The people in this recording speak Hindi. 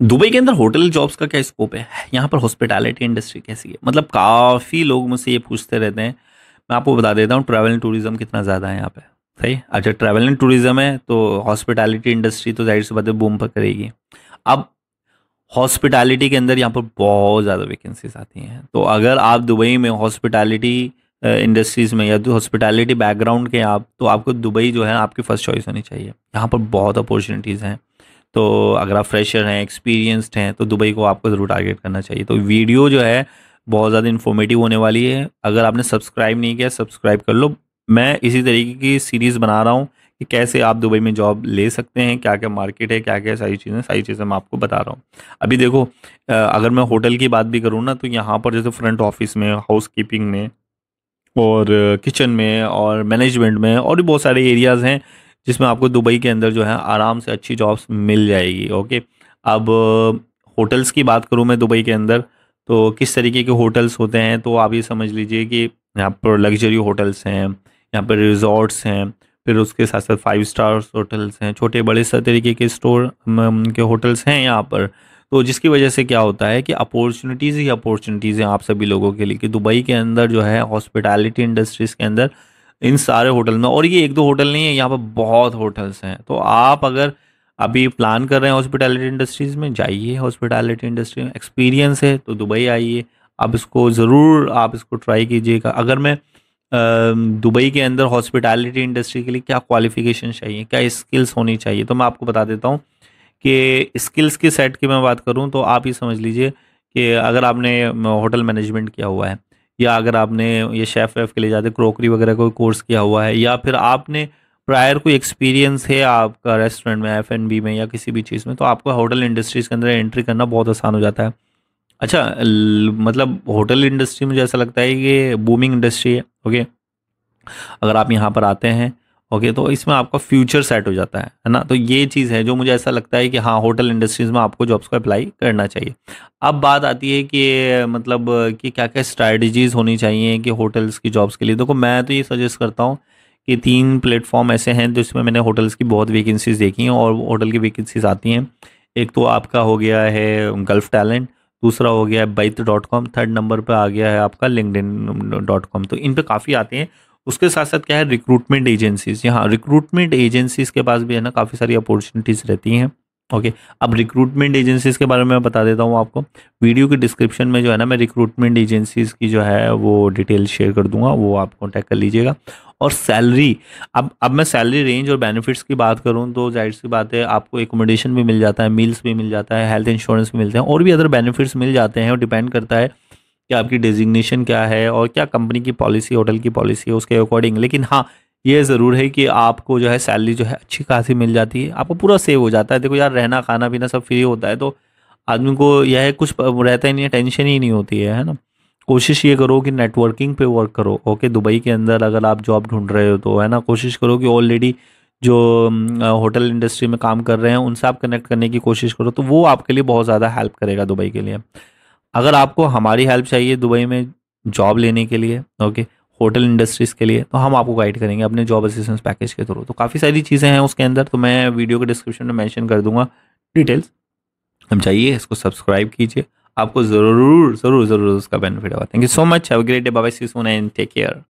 दुबई के अंदर होटल जॉब्स का क्या स्कोप है? यहाँ पर हॉस्पिटैलिटी इंडस्ट्री कैसी है? मतलब काफ़ी लोग मुझसे ये पूछते रहते हैं। मैं आपको बता देता हूँ ट्रैवल एंड टूरिज्म कितना ज़्यादा है यहाँ पे। सही, अच्छा ट्रैवल एंड टूरिज्म है तो हॉस्पिटैलिटी इंडस्ट्री तो जाहिर सी बात है बूम पर करेगी। अब हॉस्पिटैलिटी के अंदर यहाँ पर बहुत ज़्यादा वैकेंसीज आती हैं, तो अगर आप दुबई में हॉस्पिटैलिटी इंडस्ट्रीज में या तो हॉस्पिटैलिटी बैकग्राउंड के आप, तो आपको दुबई जो है आपकी फर्स्ट चॉइस होनी चाहिए। यहाँ पर बहुत अपॉर्चुनिटीज़ हैं। तो अगर आप फ्रेशर हैं, एक्सपीरियंस्ड हैं, तो दुबई को आपको ज़रूर टारगेट करना चाहिए। तो वीडियो जो है बहुत ज़्यादा इन्फॉर्मेटिव होने वाली है। अगर आपने सब्सक्राइब नहीं किया सब्सक्राइब कर लो। मैं इसी तरीके की सीरीज़ बना रहा हूँ कि कैसे आप दुबई में जॉब ले सकते हैं, क्या क्या मार्केट है, क्या क्या सारी चीज़ें मैं आपको बता रहा हूँ। अभी देखो, अगर मैं होटल की बात भी करूँ ना, तो यहाँ पर जैसे फ्रंट ऑफिस में, हाउस कीपिंग में और किचन में और मैनेजमेंट में और भी बहुत सारे एरियाज़ हैं जिसमें आपको दुबई के अंदर जो है आराम से अच्छी जॉब्स मिल जाएगी। ओके, अब होटल्स की बात करूँ मैं दुबई के अंदर, तो किस तरीके के होटल्स होते हैं, तो आप ये समझ लीजिए कि यहाँ पर लग्जरी होटल्स हैं, यहाँ पर रिजॉर्ट्स हैं, फिर उसके साथ साथ 5 स्टार होटल्स हैं, छोटे बड़े सब तरीके के स्टोर के होटल्स हैं यहाँ पर। तो जिसकी वजह से क्या होता है कि अपॉर्चुनिटीज़ ही अपॉर्चुनिटीज़ हैं आप सभी लोगों के लिए, कि दुबई के अंदर जो है हॉस्पिटैलिटी इंडस्ट्रीज़ के अंदर इन सारे होटल में, और ये एक दो होटल नहीं है, यहाँ पर बहुत होटल्स हैं। तो आप अगर अभी प्लान कर रहे हैं हॉस्पिटैलिटी इंडस्ट्रीज़ में, जाइए हॉस्पिटैलिटी इंडस्ट्री में, एक्सपीरियंस है तो दुबई आइए। आप इसको ज़रूर आप इसको ट्राई कीजिएगा। अगर मैं दुबई के अंदर हॉस्पिटैलिटी इंडस्ट्री के लिए क्या क्वालिफिकेशन चाहिए, क्या स्किल्स होनी चाहिए, तो मैं आपको बता देता हूँ कि स्किल्स के सेट की मैं बात करूं तो आप ये समझ लीजिए कि अगर आपने होटल मैनेजमेंट किया हुआ है, या अगर आपने ये शेफ़ वेफ के लिए जाते क्रॉकरी वगैरह कोई कोर्स किया हुआ है, या फिर आपने प्रायर कोई एक्सपीरियंस है आपका रेस्टोरेंट में, F&B में या किसी भी चीज़ में, तो आपको होटल इंडस्ट्रीज़ के अंदर एंट्री करना बहुत आसान हो जाता है। अच्छा, मतलब होटल इंडस्ट्री मुझे ऐसा लगता है कि बूमिंग इंडस्ट्री है। ओके, अगर आप यहाँ पर आते हैं, ओके, तो इसमें आपका फ्यूचर सेट हो जाता है ना। तो ये चीज़ है जो मुझे ऐसा लगता है कि हाँ, होटल इंडस्ट्रीज़ में आपको जॉब्स को अप्लाई करना चाहिए। अब बात आती है कि मतलब कि क्या क्या स्ट्रैटेजीज़ होनी चाहिए कि होटल्स की जॉब्स के लिए। देखो, मैं तो ये सजेस्ट करता हूँ कि 3 प्लेटफॉर्म ऐसे हैं जिसमें मैंने होटल्स की बहुत वैकेंसीज देखी हैं और होटल की वैकेंसीज आती हैं। एक तो आपका हो गया है गल्फ टैलेंट, दूसरा हो गया है byte.com, थर्ड नंबर पर आ गया है आपका linkedin.com। तो इन पे काफ़ी आते हैं। उसके साथ साथ क्या है, रिक्रूटमेंट एजेंसीज, यहाँ रिक्रूटमेंट एजेंसीज के पास भी है ना काफ़ी सारी अपॉर्चुनिटीज़ रहती हैं। ओके, अब रिक्रूटमेंट एजेंसीज के बारे में मैं बता देता हूँ आपको। वीडियो के डिस्क्रिप्शन में जो है ना, मैं रिक्रूटमेंट एजेंसीज की जो है वो डिटेल शेयर कर दूंगा, वो आप कॉन्टैक्ट कर लीजिएगा। और सैलरी, अब मैं सैलरी रेंज और बेनिफिट्स की बात करूँ तो जाहिर सी बात है आपको एकोमोडेशन भी मिल जाता है, मील्स भी मिल जाता है, हेल्थ इंश्योरेंस भी मिलते हैं, और भी अदर बेनिफिट्स मिल जाते हैं। और डिपेंड करता है कि आपकी डेजिग्नेशन क्या है और क्या कंपनी की पॉलिसी, होटल की पॉलिसी है, उसके अकॉर्डिंग। लेकिन हाँ, ये ज़रूर है कि आपको जो है सैलरी जो है अच्छी खासी मिल जाती है, आपको पूरा सेव हो जाता है। देखो यार, रहना खाना पीना सब फ्री होता है, तो आदमी को यह है कुछ रहता ही नहीं है, टेंशन ही नहीं होती है ना। कोशिश ये करो कि नेटवर्किंग पे वर्क करो। ओके, दुबई के अंदर अगर आप जॉब ढूंढ रहे हो तो है ना, कोशिश करो कि ऑलरेडी जो होटल इंडस्ट्री में काम कर रहे हैं उनसे आप कनेक्ट करने की कोशिश करो, तो वो आपके लिए बहुत ज़्यादा हेल्प करेगा दुबई के लिए। अगर आपको हमारी हेल्प चाहिए दुबई में जॉब लेने के लिए, ओके, होटल इंडस्ट्रीज के लिए, तो हम आपको गाइड करेंगे अपने जॉब असिस्टेंस पैकेज के थ्रू। तो काफ़ी सारी चीज़ें हैं उसके अंदर, तो मैं वीडियो के डिस्क्रिप्शन में मेंशन कर दूंगा डिटेल्स। हम चाहिए इसको सब्सक्राइब कीजिए, आपको ज़रूर ज़रूर ज़रूर उसका बेनिफिट होगा। Thank you so much, have a great day, bye bye, see you soon and take care.